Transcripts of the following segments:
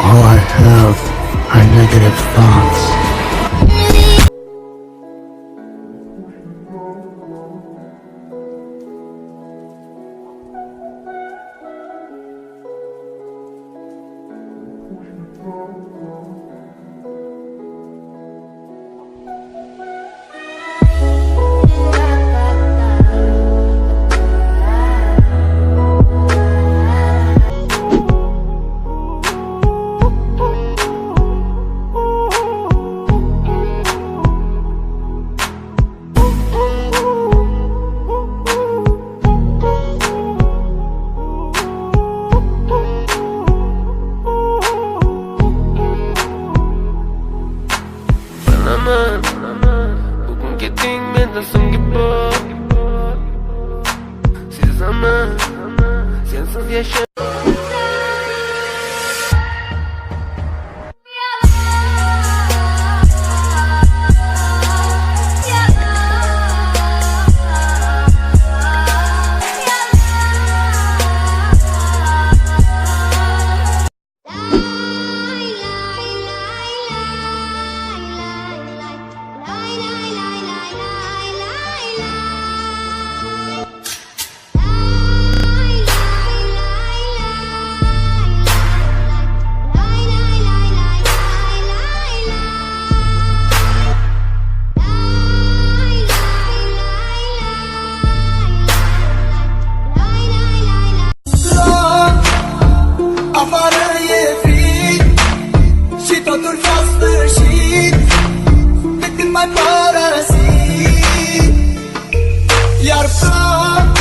All I have are negative thoughts. Huwag mong kitingin na sanggibot Si zaman Siyan sa fiesta Iar plan,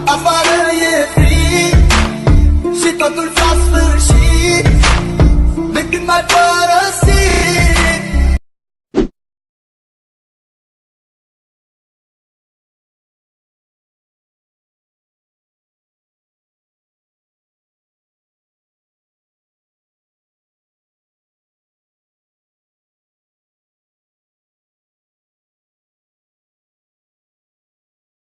afară e frig și totul s-a sfârșit.